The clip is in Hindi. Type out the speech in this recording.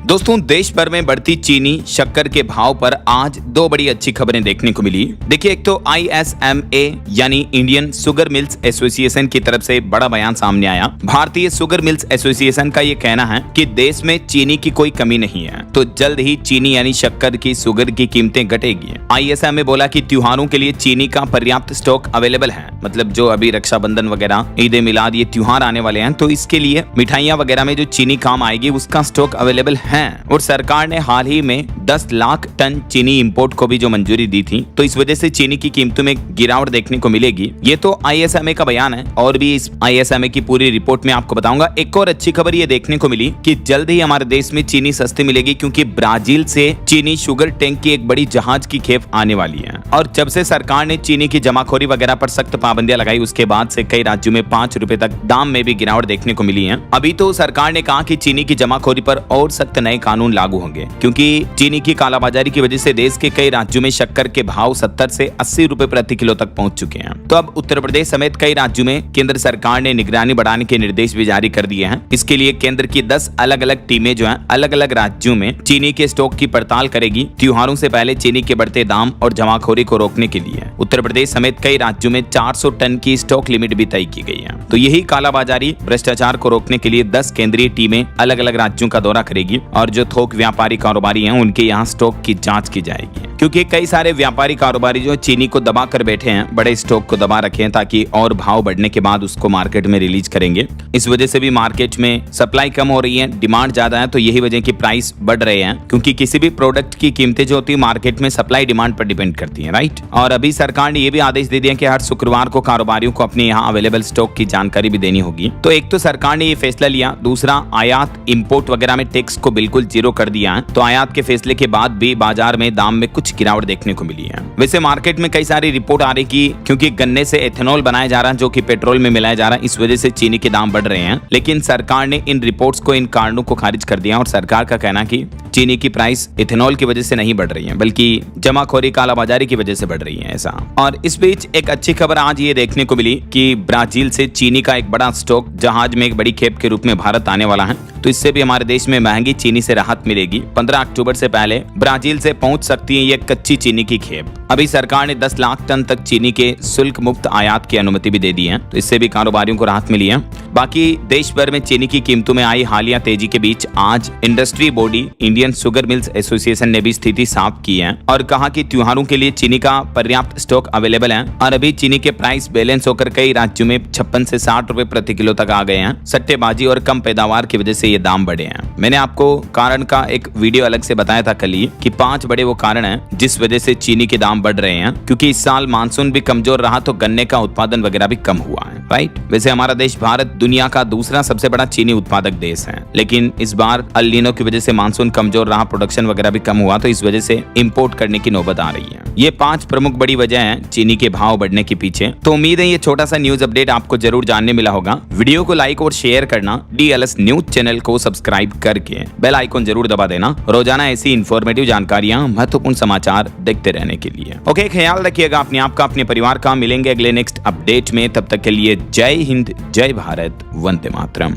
दोस्तों, देश भर में बढ़ती चीनी शक्कर के भाव पर आज दो बड़ी अच्छी खबरें देखने को मिली। देखिए, एक तो ISMA यानी इंडियन शुगर मिल्स एसोसिएशन की तरफ से बड़ा बयान सामने आया। भारतीय शुगर मिल्स एसोसिएशन का ये कहना है कि देश में चीनी की कोई कमी नहीं है, तो जल्द ही चीनी यानी शक्कर की शुगर की कीमतें घटेगी। ISMA बोला कि त्योहारों के लिए चीनी का पर्याप्त स्टॉक अवेलेबल है। मतलब जो अभी रक्षाबंधन वगैरह, ईद ए मिलाद, ये त्योहार आने वाले हैं, तो इसके लिए मिठाइयां वगैरह में जो चीनी काम आएगी उसका स्टॉक अवेलेबल है। और सरकार ने हाल ही में 10 लाख टन चीनी इंपोर्ट को भी जो मंजूरी दी थी, तो इस वजह से चीनी की कीमतों में गिरावट देखने को मिलेगी। ये तो ISMA का बयान है, और भी इस ISMA की पूरी रिपोर्ट में आपको बताऊंगा। एक और अच्छी खबर ये देखने को मिली कि जल्द ही हमारे देश में चीनी सस्ती मिलेगी, क्योंकि ब्राजील से चीनी शुगर टैंक की एक बड़ी जहाज की खेप आने वाली है। और जब से सरकार ने चीनी की जमाखोरी वगैरह पर सख्त पाबंदियां लगाई, उसके बाद से कई राज्यों में 5 रुपए तक दाम में भी गिरावट देखने को मिली है। अभी तो सरकार ने कहा कि चीनी की जमाखोरी पर और सख्त नए कानून लागू होंगे, क्योंकि चीनी की कालाबाजारी की वजह से देश के कई राज्यों में शक्कर के भाव 70 से 80 रुपए प्रति किलो तक पहुंच चुके हैं। तो अब उत्तर प्रदेश समेत कई राज्यों में केंद्र सरकार ने निगरानी बढ़ाने के निर्देश भी जारी कर दिए हैं। इसके लिए केंद्र की 10 अलग अलग टीमें जो हैं अलग अलग राज्यों में चीनी के स्टॉक की पड़ताल करेगी। त्योहारों से पहले चीनी के बढ़ते दाम और जमाखोरी को रोकने के लिए उत्तर प्रदेश समेत कई राज्यों में 400 टन की स्टॉक लिमिट भी तय की गई है। तो यही कालाबाजारी भ्रष्टाचार को रोकने के लिए 10 केंद्रीय टीमें अलग अलग राज्यों का दौरा करेगी, और जो थोक व्यापारी कारोबारी हैं उनके यहाँ स्टॉक की जांच की जाएगी। क्योंकि कई सारे व्यापारी कारोबारी जो चीनी को दबा कर बैठे हैं, बड़े स्टॉक को दबा रखे हैं, ताकि और भाव बढ़ने के बाद उसको मार्केट में रिलीज करेंगे। इस वजह से भी मार्केट में सप्लाई कम हो रही है, डिमांड ज्यादा है, तो यही वजह की प्राइस बढ़ रहे हैं। क्योंकि किसी भी प्रोडक्ट की कीमतें जो होती है मार्केट में सप्लाई डिमांड पर डिपेंड करती है, राइट। और अभी सरकार ने यह भी आदेश दे दिया कि हर शुक्रवार को कारोबारियों को अपने यहाँ अवेलेबल स्टॉक की जानकारी भी देनी होगी। तो एक तो सरकार ने ये फैसला लिया, दूसरा आयात इंपोर्ट वगैरह में टैक्स को बिल्कुल जीरो कर दिया है। तो आयात के फैसले के बाद भी बाजार में दाम में कुछ गिरावट देखने को मिली है। वैसे मार्केट में कई सारी रिपोर्ट आ रही कि क्योंकि गन्ने से एथेनॉल बनाया जा रहा है, जो कि पेट्रोल में मिलाया जा रहा है, इस वजह से चीनी के दाम बढ़ रहे हैं। लेकिन सरकार ने इन रिपोर्ट्स को, इन कारणों को खारिज कर दिया, और सरकार का कहना कि चीनी की प्राइस इथेनॉल की वजह से नहीं बढ़ रही है, बल्कि जमाखोरी कालाबाजारी की वजह से बढ़ रही है, ऐसा। और इस बीच एक अच्छी खबर आज ये देखने को मिली कि ब्राजील से चीनी का एक बड़ा स्टॉक जहाज में एक बड़ी खेप के रूप में भारत आने वाला है। तो इससे भी हमारे देश में महंगी चीनी से राहत मिलेगी। 15 अक्टूबर से पहले ब्राजील से पहुंच सकती है ये कच्ची चीनी की खेप। अभी सरकार ने 10 लाख टन तक चीनी के शुल्क मुक्त आयात की अनुमति भी दे दी है, तो इससे भी कारोबारियों को राहत मिली है। बाकी देश भर में चीनी की कीमतों में आई हालिया तेजी के बीच आज industry body Indian sugar mills association ने भी स्थिति साफ की है और कहा कि त्योहारों के लिए चीनी का पर्याप्त स्टॉक अवेलेबल है। और अभी चीनी के प्राइस बैलेंस होकर कई राज्यों में 56 से 60 रुपए प्रति किलो तक आ गए हैं। सट्टेबाजी और कम पैदावार की वजह से ये दाम बढ़े हैं। मैंने आपको कारण का एक वीडियो अलग से बताया था कल ही कि 5 बड़े वो कारण हैं जिस वजह से चीनी के दाम बढ़ रहे हैं। क्योंकि इस साल मानसून भी कमजोर रहा, तो गन्ने का उत्पादन वगैरह भी कम हुआ है, राइट। वैसे हमारा देश भारत दुनिया का दूसरा सबसे बड़ा चीनी उत्पादक देश है, लेकिन इस बार अल नीनो की वजह से मानसून कमजोर रहा, प्रोडक्शन वगैरह भी कम हुआ, तो इस वजह से इंपोर्ट करने की नौबत आ रही है। ये 5 प्रमुख बड़ी वजह है चीनी के भाव बढ़ने के पीछे। तो उम्मीद है ये छोटा सा न्यूज अपडेट आपको जरूर जानने मिला होगा। वीडियो को लाइक और शेयर करना, DLS न्यूज चैनल को सब्सक्राइब करके बेल आइकन जरूर दबा देना, रोजाना ऐसी इंफॉर्मेटिव जानकारियां, महत्वपूर्ण समाचार देखते रहने के लिए। ओके, ख्याल रखिएगा अपने आप का, अपने परिवार का। मिलेंगे अगले नेक्स्ट अपडेट में, तब तक के लिए जय हिंद, जय भारत, वंदे मातरम।